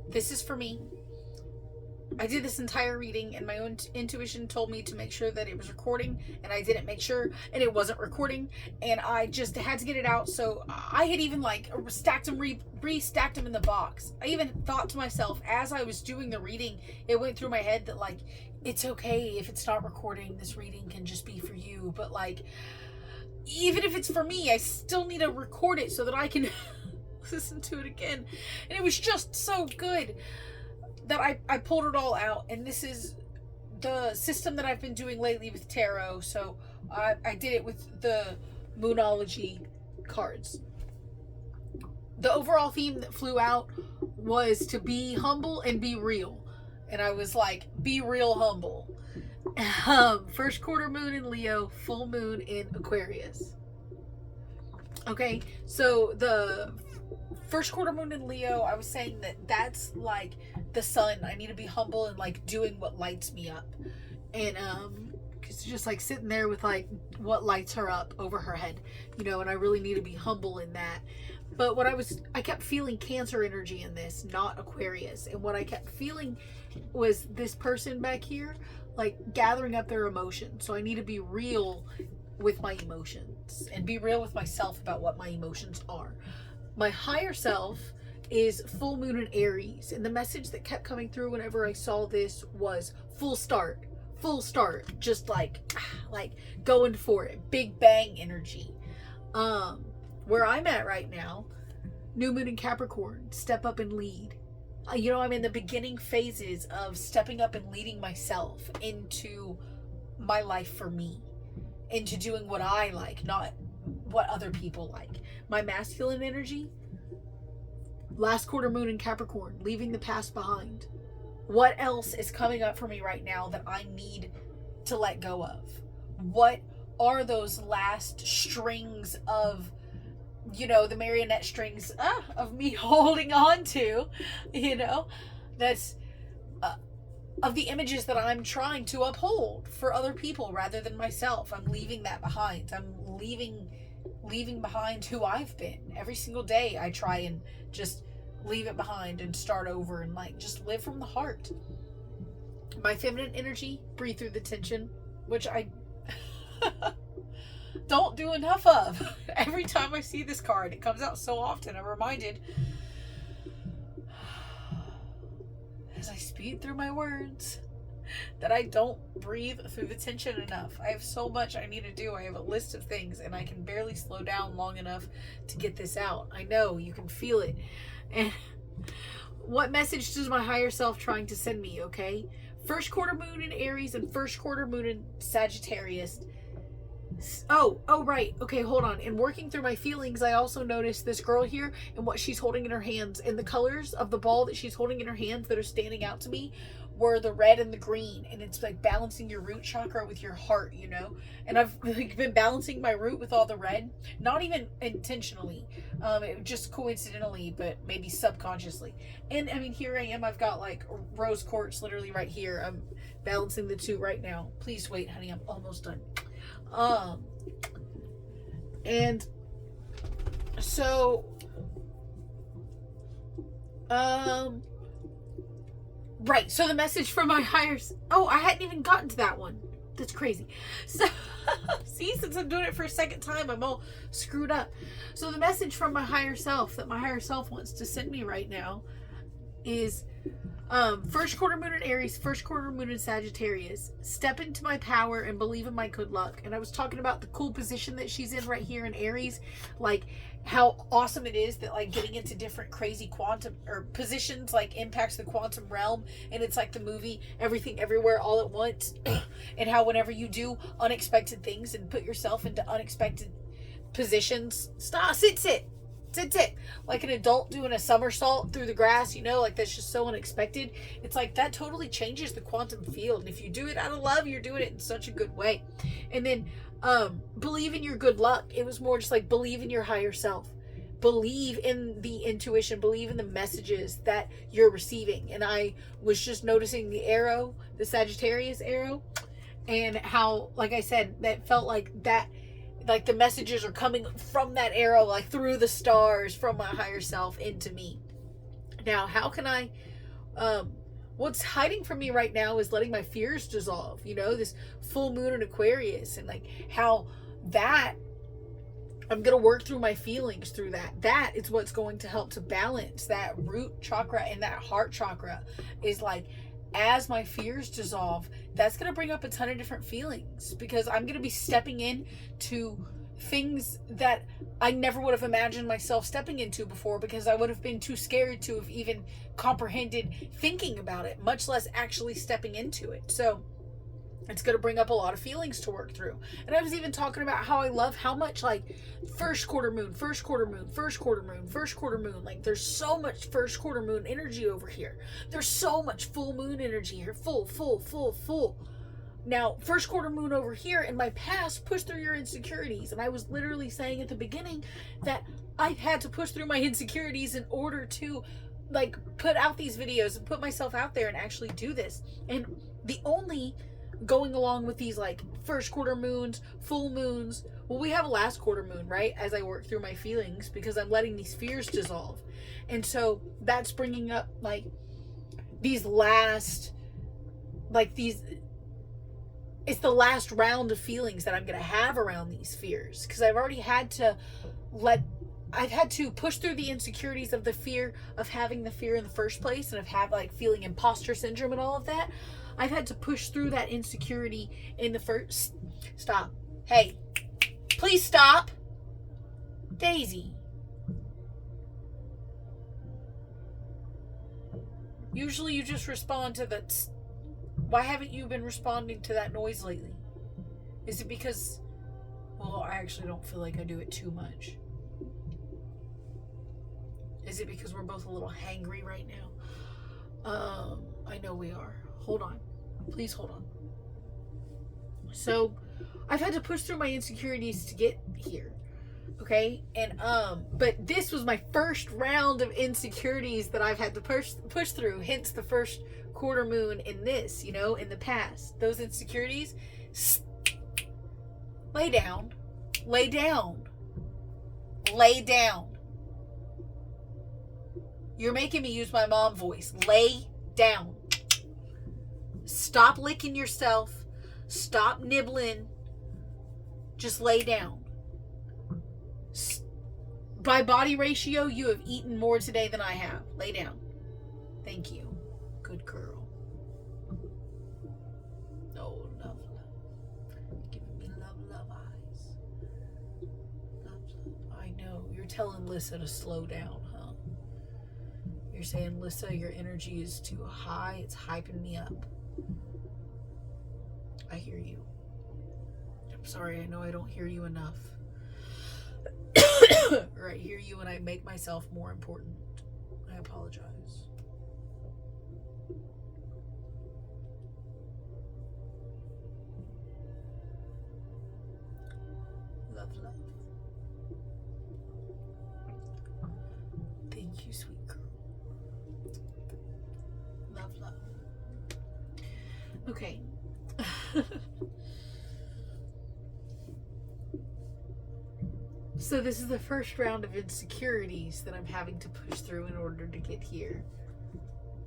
This is for me. I did this entire reading and my own intuition told me to make sure that it was recording, and I didn't make sure, and it wasn't recording, and I just had to get it out. So I had even like stacked them, restacked them in the box. I even thought to myself as I was doing the reading, it went through my head that like, it's okay if it's not recording, this reading can just be for you. But like, even if it's for me, I still need to record it so that I can listen to it again. And it was just so good that I pulled it all out. And this is the system that I've been doing lately with tarot. So I did it with the Moonology cards. The overall theme that flew out was to be humble and be real. And I was like, be real humble. First quarter moon in Leo, full moon in Aquarius. Okay, so the first quarter moon in Leo, I was saying that that's like the sun. I need to be humble and like doing what lights me up. And because just like sitting there with like what lights her up over her head, you know, and I really need to be humble in that. But I kept feeling Cancer energy in this, not Aquarius. And what I kept feeling was this person back here, like gathering up their emotions. So I need to be real with my emotions and be real with myself about what my emotions are. My higher self is full moon in Aries. And the message that kept coming through whenever I saw this was full start, just like going for it, big bang energy. Where I'm at right now, new moon in Capricorn, step up and lead. You know, I'm in the beginning phases of stepping up and leading myself into my life for me, into doing what I like, not what other people like. My masculine energy, last quarter moon in Capricorn, leaving the past behind. What else is coming up for me right now that I need to let go of? What are those last strings of, you know, the marionette strings of me holding on to, you know, that's of the images that I'm trying to uphold for other people rather than myself. I'm leaving that behind. I'm leaving behind who I've been. Every single day I try and just leave it behind and start over and like just live from the heart. My feminine energy, breathe through the tension, which I don't do enough of. Every time I see this card, it comes out so often. I'm reminded as I speed through my words that I don't breathe through the tension enough. I have so much I need to do. I have a list of things and I can barely slow down long enough to get this out. I know you can feel it. And what message is my higher self trying to send me? Okay, first quarter moon in Aries and first quarter moon in Sagittarius. Oh, right. Okay, hold on. In working through my feelings, I also noticed this girl here and what she's holding in her hands. And the colors of the ball that she's holding in her hands that are standing out to me were the red and the green. And it's like balancing your root chakra with your heart, you know? And I've like been balancing my root with all the red. Not even intentionally. Just coincidentally, but maybe subconsciously. And I mean, here I am. I've got like rose quartz literally right here. I'm balancing the two right now. Please wait, honey. I'm almost done. And so, right. So the message from my higher, I hadn't even gotten to that one. That's crazy. So, see, since I'm doing it for a second time, I'm all screwed up. So the message from my higher self that my higher self wants to send me right now is, first quarter moon in Aries, first quarter moon in Sagittarius. Step into my power and believe in my good luck. And I was talking about the cool position that she's in right here in Aries, like how awesome it is that like getting into different crazy quantum or positions like impacts the quantum realm. And it's like the movie Everything Everywhere All at Once. And how whenever you do unexpected things and put yourself into unexpected positions, sit. Like an adult doing a somersault through the grass, you know, like that's just so unexpected. It's like that totally changes the quantum field. And if you do it out of love, you're doing it in such a good way. And then believe in your good luck. It was more just like believe in your higher self. Believe in the intuition. Believe in the messages that you're receiving. And I was just noticing the arrow, the Sagittarius arrow, and how, like I said, that felt like that. Like the messages are coming from that arrow, like through the stars from my higher self into me. Now, how can I, what's hiding from me right now is letting my fears dissolve, you know, this full moon in Aquarius, and like how that I'm going to work through my feelings through that. That is what's going to help to balance that root chakra and that heart chakra, is like, as my fears dissolve, that's going to bring up a ton of different feelings, because I'm going to be stepping in to things that I never would have imagined myself stepping into before, because I would have been too scared to have even comprehended thinking about it, much less actually stepping into it. So it's going to bring up a lot of feelings to work through. And I was even talking about how I love how much like first quarter moon, first quarter moon, first quarter moon, first quarter moon. Like there's so much first quarter moon energy over here. There's so much full moon energy here. Full, full, full, full. Now, first quarter moon over here in my past pushed through your insecurities. And I was literally saying at the beginning that I've had to push through my insecurities in order to like put out these videos and put myself out there and actually do this. And the only going along with these like first quarter moons, full moons, well, we have a last quarter moon, right? As I work through my feelings, because I'm letting these fears dissolve. And so that's bringing up like these last, like these, it's the last round of feelings that I'm going to have around these fears, because I've already had to I've had to push through the insecurities of the fear of having the fear in the first place, and of have like feeling imposter syndrome and all of that. I've had to push through that insecurity in the first... Stop. Hey, please stop. Daisy. Usually you just respond to that. Why haven't you been responding to that noise lately? Is it because... Well, I actually don't feel like I do it too much. Is it because we're both a little hangry right now? I know we are. Hold on. Please hold on. So, I've had to push through my insecurities to get here. Okay? And, but this was my first round of insecurities that I've had to push through. Hence the first quarter moon in this, you know, in the past. Those insecurities, lay down. Lay down. Lay down. You're making me use my mom voice. Lay down. Stop licking yourself. Stop nibbling. Just lay down. By body ratio, you have eaten more today than I have. Lay down. Thank you. Good girl. Oh, love. Giving me love eyes. Love. I know. You're telling Lissa to slow down, huh? You're saying, Lissa, your energy is too high. It's hyping me up. I hear you. I'm sorry, I know I don't hear you enough. Or I hear you and I make myself more important. I apologize. Love. Thank you, sweet girl. Love. Okay. So this is the first round of insecurities that I'm having to push through in order to get here.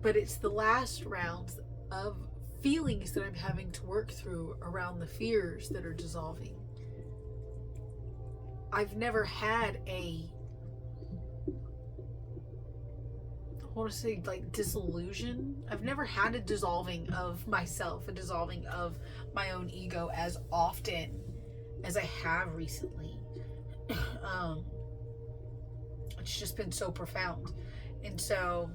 But it's the last rounds of feelings that I'm having to work through around the fears that are dissolving. I've never had I want to say like disillusion. I've never had a dissolving of myself, a dissolving of my own ego as often as I have recently. It's just been so profound. And so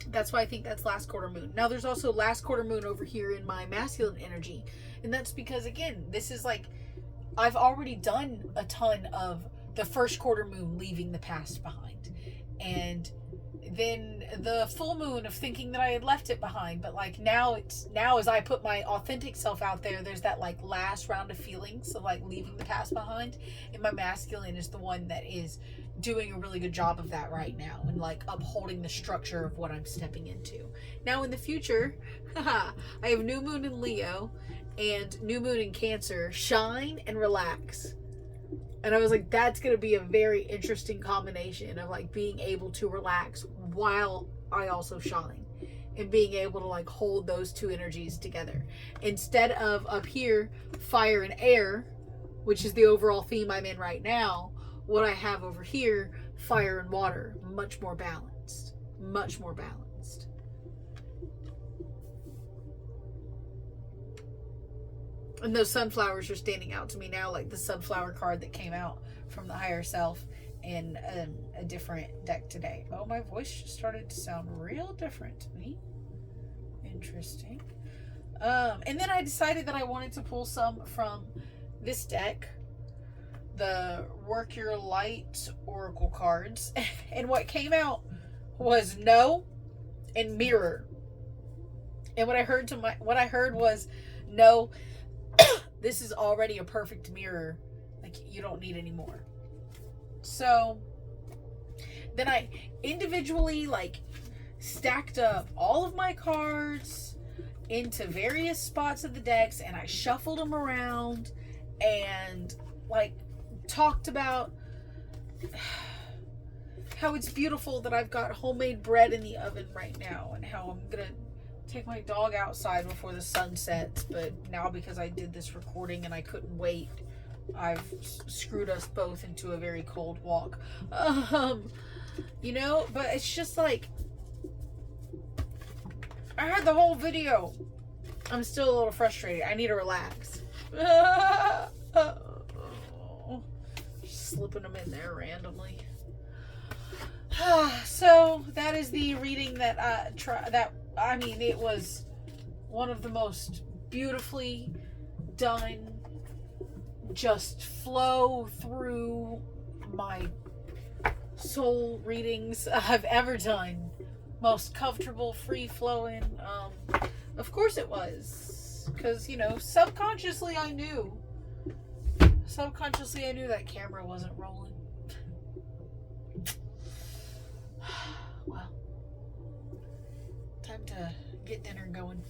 that's why I think that's last quarter moon. Now there's also last quarter moon over here in my masculine energy. And that's because, again, this is like, I've already done a ton of the first quarter moon leaving the past behind. And then the full moon of thinking that I had left it behind. But like now as I put my authentic self out there, there's that like last round of feelings of like leaving the past behind. And my masculine is the one that is doing a really good job of that right now, and like upholding the structure of what I'm stepping into. Now in the future, I have new moon in Leo and new moon in Cancer. Shine and relax. And I was like, that's going to be a very interesting combination of like being able to relax while I also shine. And being able to like hold those two energies together. Instead of up here, fire and air, which is the overall theme I'm in right now, what I have over here, fire and water, much more balanced. Much more balanced. And those sunflowers are standing out to me now, like the sunflower card that came out from the higher self in a different deck today. Oh, my voice just started to sound real different to me. Interesting. And then I decided that I wanted to pull some from this deck, the Work Your Light Oracle cards. And what came out was no and mirror. And what I heard was, no, this is already a perfect mirror. Like, you don't need any more. So then I individually like stacked up all of my cards into various spots of the decks, and I shuffled them around and like talked about how it's beautiful that I've got homemade bread in the oven right now, and how I'm gonna take my dog outside before the sun sets. But now, because I did this recording and I couldn't wait, I've screwed us both into a very cold walk. You know, but it's just like, I had the whole video. I'm still a little frustrated. I need to relax. Just slipping them in there randomly. So that is the reading that it was one of the most beautifully done, just flow through my soul readings I've ever done. Most comfortable, free flowing. Of course it was, because, you know, subconsciously I knew that camera wasn't rolling. Well, time to get dinner going.